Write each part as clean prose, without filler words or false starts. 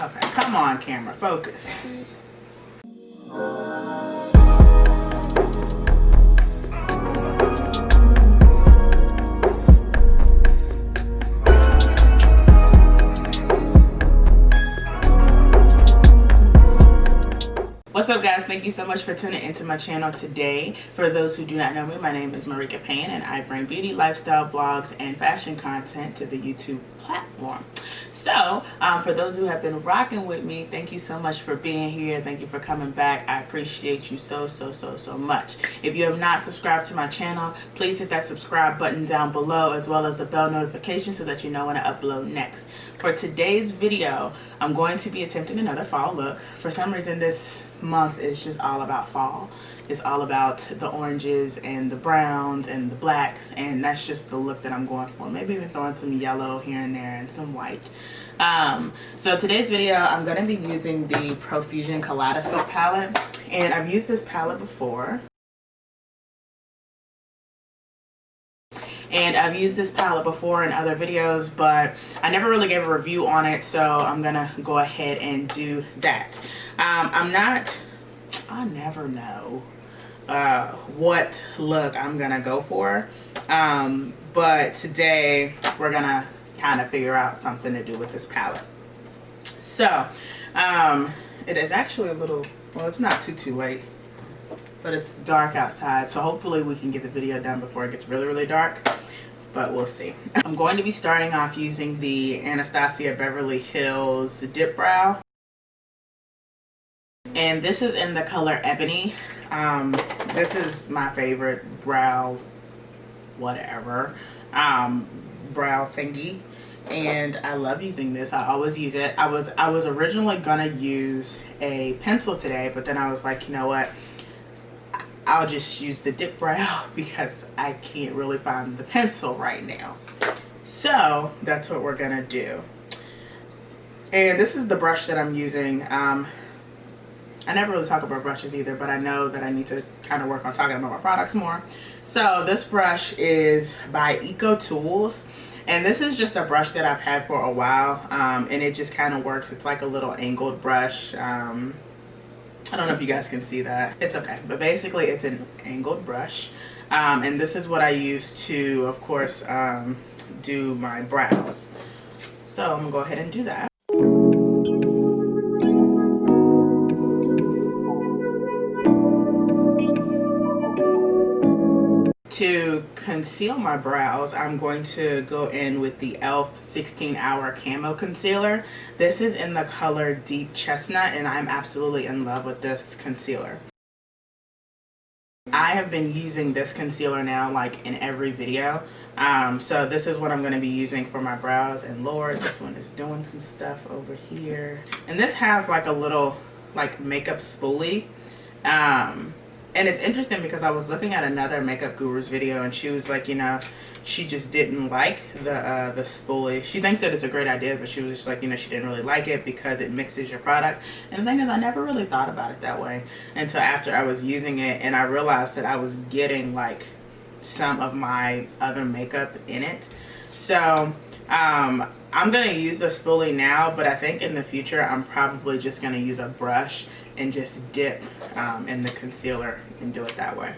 Okay, come on camera, focus. What's up guys, thank you so much for tuning into my channel today. For those who do not know me, my name is Maricka Payne and I bring beauty, lifestyle, vlogs, and fashion content to the YouTube platform. So for those who have been rocking with me, thank you so much for being here. Thank you for coming back. I appreciate you so much. If you have not subscribed to my channel, please hit that subscribe button down below, as well as the bell notification so that you know when I upload next. For today's video, I'm going to be attempting another fall look. For some reason this month is just all about fall. It's all about the oranges and the browns and the blacks, and that's just the look that I'm going for. Maybe even throwing some yellow here and there and some white. So today's video, I'm going to be using the Profusion Kaleidoscope palette, and I've used this palette before. And I've used this palette before in other videos, but I never really gave a review on it, so I'm gonna go ahead and do that. I never know what look I'm gonna go for, but today we're gonna kind of figure out something to do with this palette. So it is actually a little, well, it's not too late, but it's dark outside, so hopefully we can get the video done before it gets really dark, but we'll see. I'm going to be starting off using the Anastasia Beverly Hills Dip Brow, and this is in the color Ebony. This is my favorite brow whatever brow thingy, and I love using this. I always use it. I was originally gonna use a pencil today, but then I was like, you know what, I'll just use the dip brow because I can't really find the pencil right now. So that's what we're gonna do. And this is the brush that I'm using. I never really talk about brushes either, but I know that I need to kind of work on talking about my products more. So this brush is by Eco Tools, and this is just a brush that I've had for a while, and it just kind of works. It's like a little angled brush. I don't know if you guys can see that. It's okay, but basically it's an angled brush, and this is what I use to, of course, do my brows. So I'm gonna go ahead and do that. To conceal my brows, I'm going to go in with the e.l.f. 16-Hour Camo Concealer. This is in the color Deep Chestnut, and I'm absolutely in love with this concealer. I have been using this concealer now like in every video. So this is what I'm going to be using for my brows, and Lord, this one is doing some stuff over here. And this has like a little like makeup spoolie. And it's interesting because I was looking at another makeup guru's video, and she was like, you know, she just didn't like the spoolie. She thinks that it's a great idea, but she was just like, you know, she didn't really like it because it mixes your product. And the thing is, I never really thought about it that way until after I was using it, and I realized that I was getting like some of my other makeup in it. So I'm gonna use the spoolie now, but I think in the future I'm probably just gonna use a brush and just dip in the concealer and do it that way.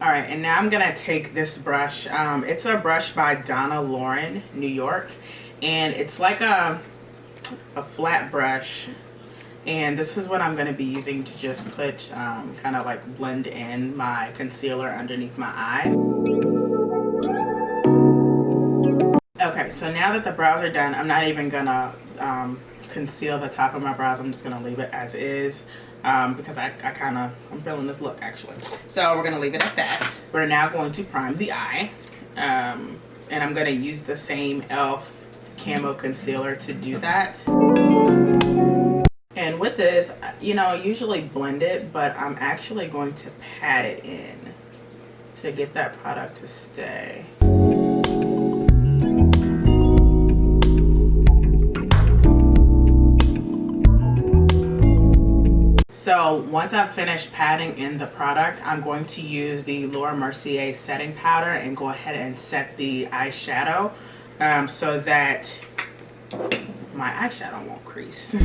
Alright, and now I'm gonna take this brush. It's a brush by Donna Lauren, New York, and it's like a flat brush. And this is what I'm going to be using to just put, kind of like blend in my concealer underneath my eye. Okay, so now that the brows are done, I'm not even going to conceal the top of my brows. I'm just going to leave it as is, because I'm feeling this look actually. So we're going to leave it at that. We're now going to prime the eye, and I'm going to use the same e.l.f. Camo Concealer to do that. And with this, you know, I usually blend it, but I'm actually going to pat it in to get that product to stay. So once I've finished patting in the product, I'm going to use the Laura Mercier setting powder and go ahead and set the eyeshadow so that my eyeshadow won't crease.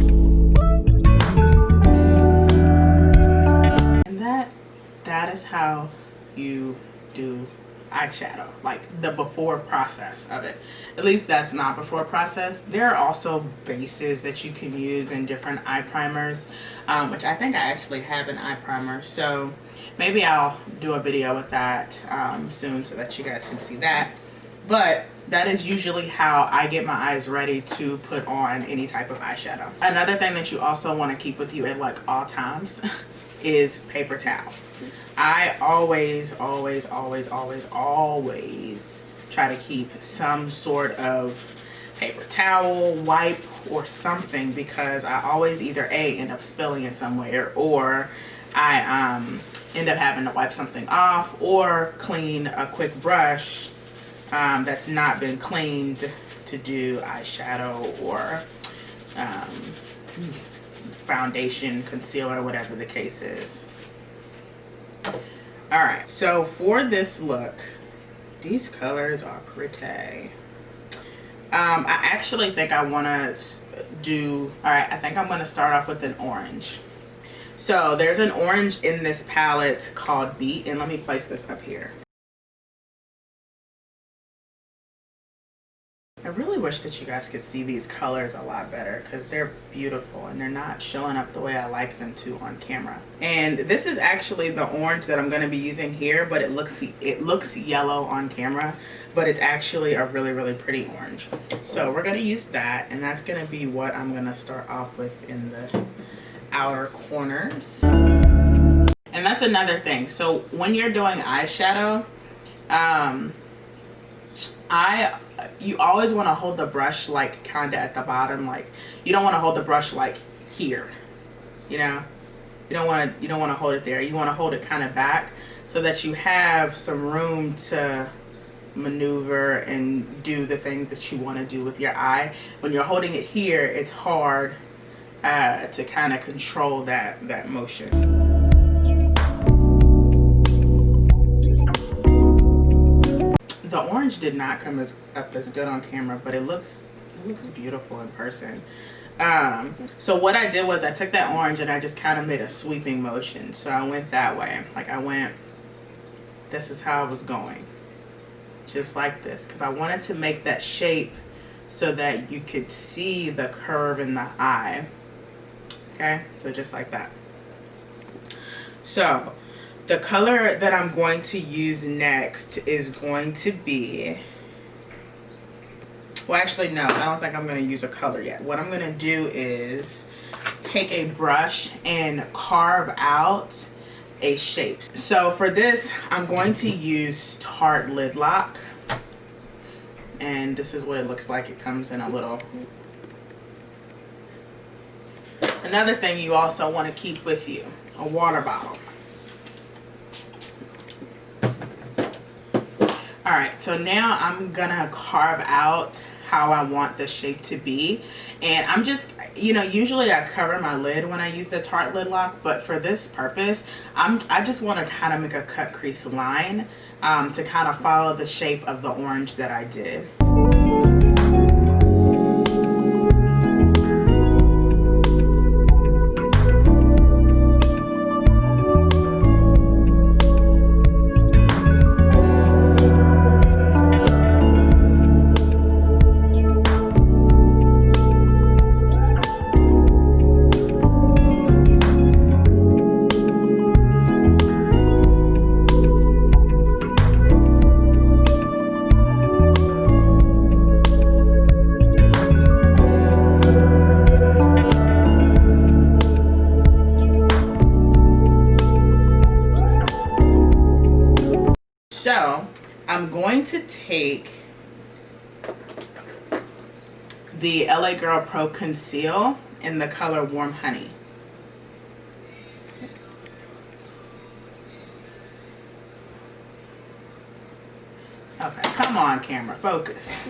And that is how you do eyeshadow, like the before process of it. At least that's not before process. There are also bases that you can use in different eye primers, which I think I actually have an eye primer, so maybe I'll do a video with that soon so that you guys can see that. But that is usually how I get my eyes ready to put on any type of eyeshadow. Another thing that you also want to keep with you at like all times is paper towel. I always try to keep some sort of paper towel, wipe, or something, because I always either A, end up spilling it somewhere, or I end up having to wipe something off or clean a quick brush that's not been cleaned to do eyeshadow or foundation, concealer, whatever the case is. Alright, so for this look, these colors are pretty. I actually think I want to do, alright, I think I'm going to start off with an orange. So there's an orange in this palette called Beat, and let me place this up here. I really wish that you guys could see these colors a lot better because they're beautiful and they're not showing up the way I like them to on camera. And this is actually the orange that I'm going to be using here, but it looks yellow on camera, but it's actually a really pretty orange. So we're going to use that, and that's going to be what I'm going to start off with in the outer corners. And that's another thing. So when you're doing eyeshadow, you always want to hold the brush like kind of at the bottom. Like, you don't want to hold the brush like here, you know. You don't want to hold it there. You want to hold it kind of back so that you have some room to maneuver and do the things that you want to do with your eye. When you're holding it here, it's hard to kind of control that motion. The orange did not come up as good on camera, but it looks beautiful in person. So what I did was I took that orange and I just kind of made a sweeping motion. So I went that way. Like this is how I was going. Just like this. Because I wanted to make that shape so that you could see the curve in the eye. Okay? So just like that. So the color that I'm going to use next is going to be, well, actually, no, I don't think I'm going to use a color yet. What I'm going to do is take a brush and carve out a shape. So for this, I'm going to use Tarte Lid Lock. And this is what it looks like. It comes in a little. Another thing you also want to keep with you, a water bottle. Alright, so now I'm gonna carve out how I want the shape to be. And I'm just, you know, usually I cover my lid when I use the Tarte Lid Lock, but for this purpose, I just want to kind of make a cut crease line to kind of follow the shape of the orange that I did. So I'm going to take the LA Girl Pro Conceal in the color Warm Honey. Okay, come on camera, focus.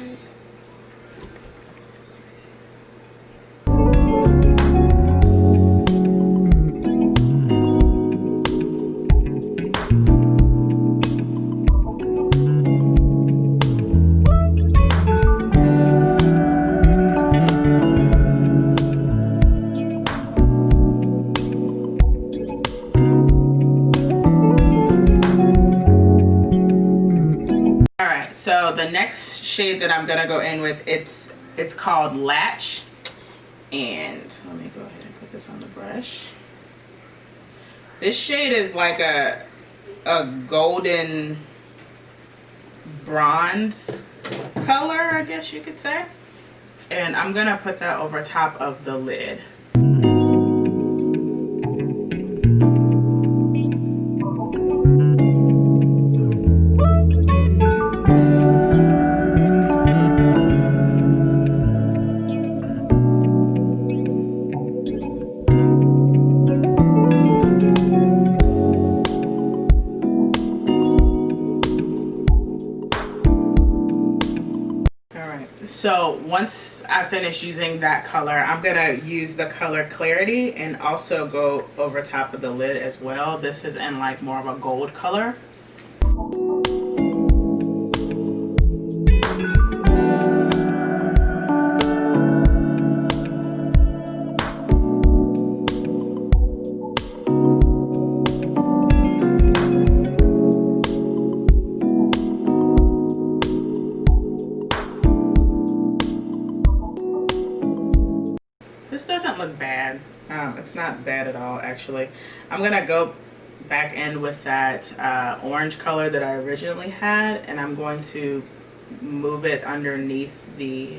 All right, so the next shade that I'm gonna go in with, it's called Latch, and let me go ahead and put this on the brush. This shade is like a golden bronze color, I guess you could say, and I'm gonna put that over top of the lid. So once I finish using that color, I'm gonna use the color Clarity and also go over top of the lid as well. This is in like more of a gold color. This doesn't look bad. It's not bad at all, actually. I'm gonna go back in with that orange color that I originally had, and I'm going to move it underneath the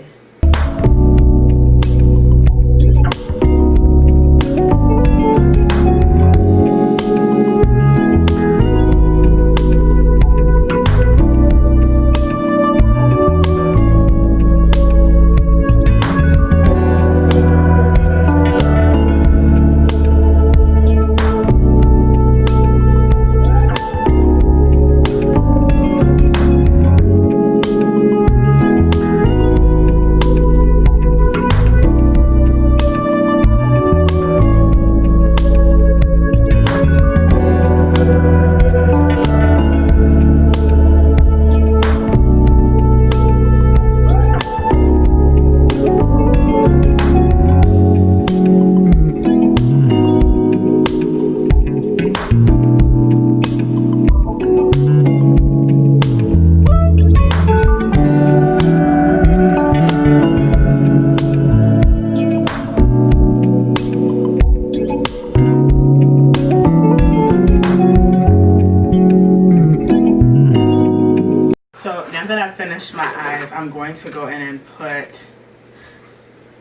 my eyes, I'm going to go in and put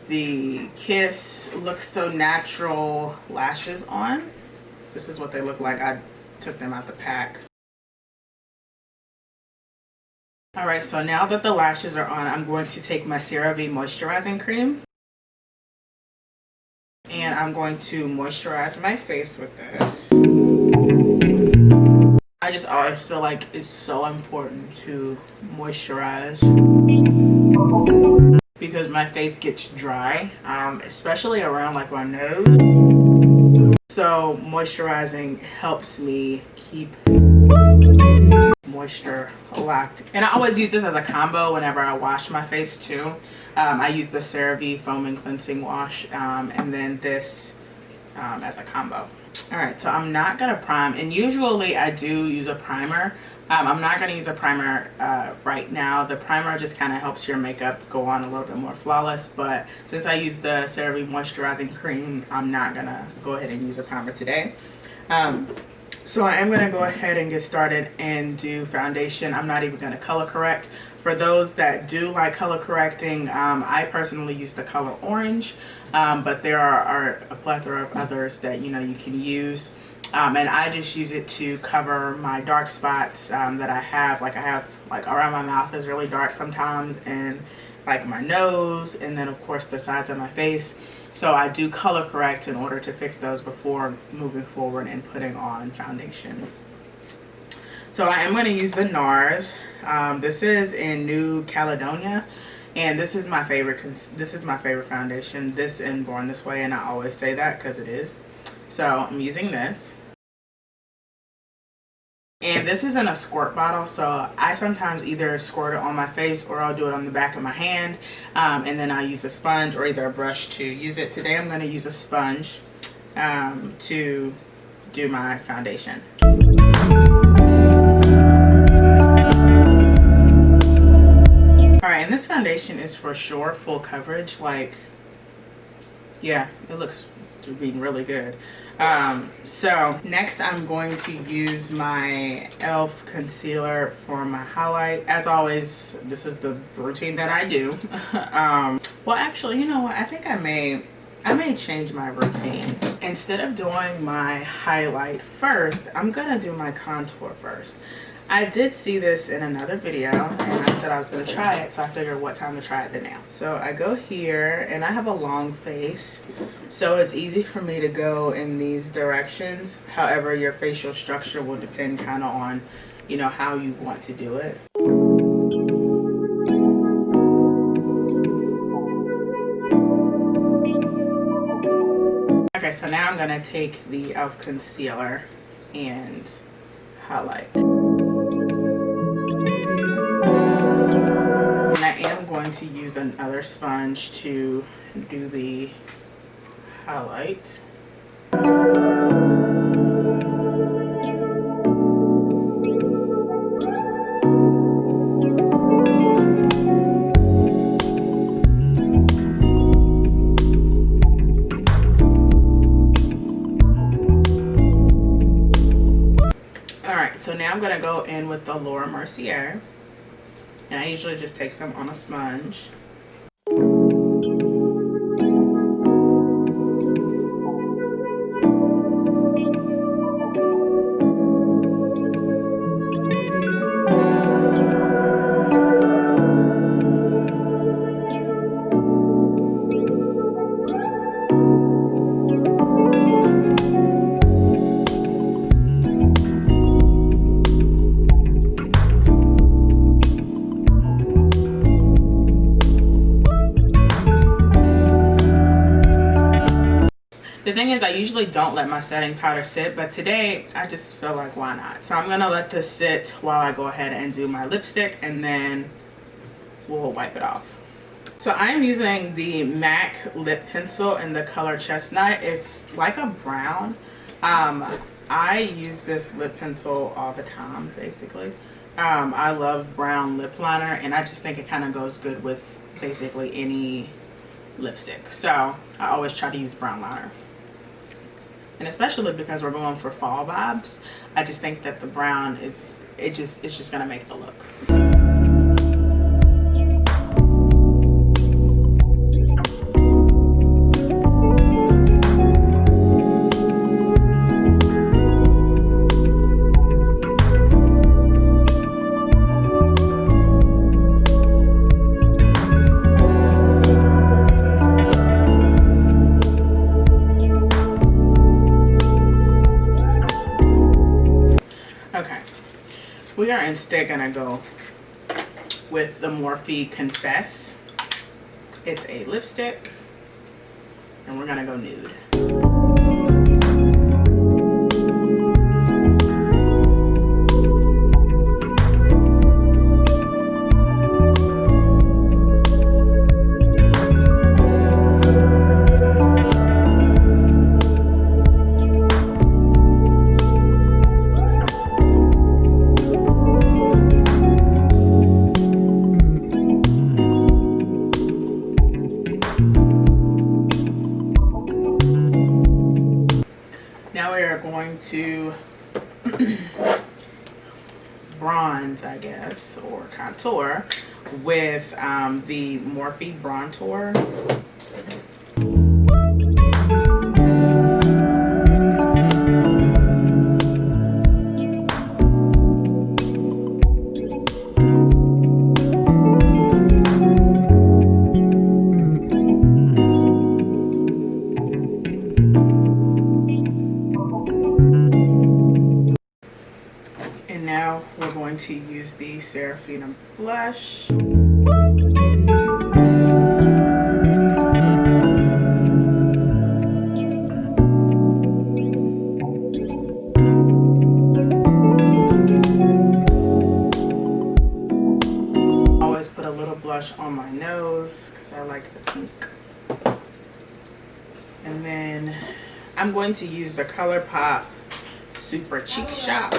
the Kiss Looks So Natural lashes on. This is what they look like. I took them out the pack. Alright, so now that the lashes are on, I'm going to take my CeraVe moisturizing cream. And I'm going to moisturize my face with this. I just always feel like it's so important to moisturize because my face gets dry, especially around like my nose. So moisturizing helps me keep moisture locked. And I always use this as a combo whenever I wash my face too. I use the CeraVe Foam and Cleansing Wash and then this as a combo. Alright, so I'm not going to prime, and usually I do use a primer. I'm not going to use a primer right now. The primer just kind of helps your makeup go on a little bit more flawless, but since I use the CeraVe moisturizing cream, I'm not going to go ahead and use a primer today. So I am going to go ahead and get started and do foundation. I'm not even going to color correct. For those that do like color correcting, I personally use the color orange, but there are a plethora of others that you can use. And I just use it to cover my dark spots that I have. Like around my mouth is really dark sometimes, and like my nose, and then of course the sides of my face. So I do color correct in order to fix those before moving forward and putting on foundation. So I am going to use the NARS. This is in New Caledonia, and this is my favorite. This is my favorite foundation. This and Born This Way, and I always say that because it is. So I'm using this. And this is in a squirt bottle, so I sometimes either squirt it on my face or I'll do it on the back of my hand, and then I'll use a sponge or either a brush to use it. Today I'm going to use a sponge to do my foundation. this foundation is for sure full coverage. Like, yeah, it looks to be really good. So next I'm going to use my e.l.f. concealer for my highlight. As always, this is the routine that I do. Well, actually, you know what? I think I may change my routine. Instead of doing my highlight first, I'm gonna do my contour first. I did see this in another video and I said I was going to try it, so I figured what time to try it than now. So I go here and I have a long face, so it's easy for me to go in these directions. However, your facial structure will depend kind of on, you know, how you want to do it. Okay, so now I'm going to take the e.l.f. concealer and highlight. And I am going to use another sponge to do the highlight. Alright, so now I'm going to go in with the Laura Mercier. And I usually just take some on a sponge. The thing is, I usually don't let my setting powder sit, but today I just feel like why not? So I'm gonna let this sit while I go ahead and do my lipstick, and then we'll wipe it off. So I'm using the MAC lip pencil in the color Chestnut. It's like a brown. I use this lip pencil all the time, basically. I love brown lip liner, and I just think it kind of goes good with basically any lipstick. So I always try to use brown liner. And especially because we're going for fall vibes, I just think that the brown is, it's just gonna make the look. We are instead gonna go with the Morphe Confess. It's a lipstick, and we're gonna go nude. Now we are going to bronze, I guess, or contour with the Morphe Bronzer. Now we're going to use the Seraphina blush. Always put a little blush on my nose because I like the pink. And then I'm going to use the ColourPop Super Cheek Shop.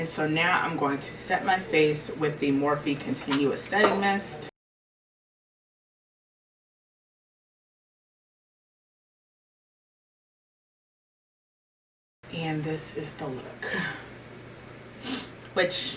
And so now I'm going to set my face with the Morphe Continuous Setting Mist. And this is the look, which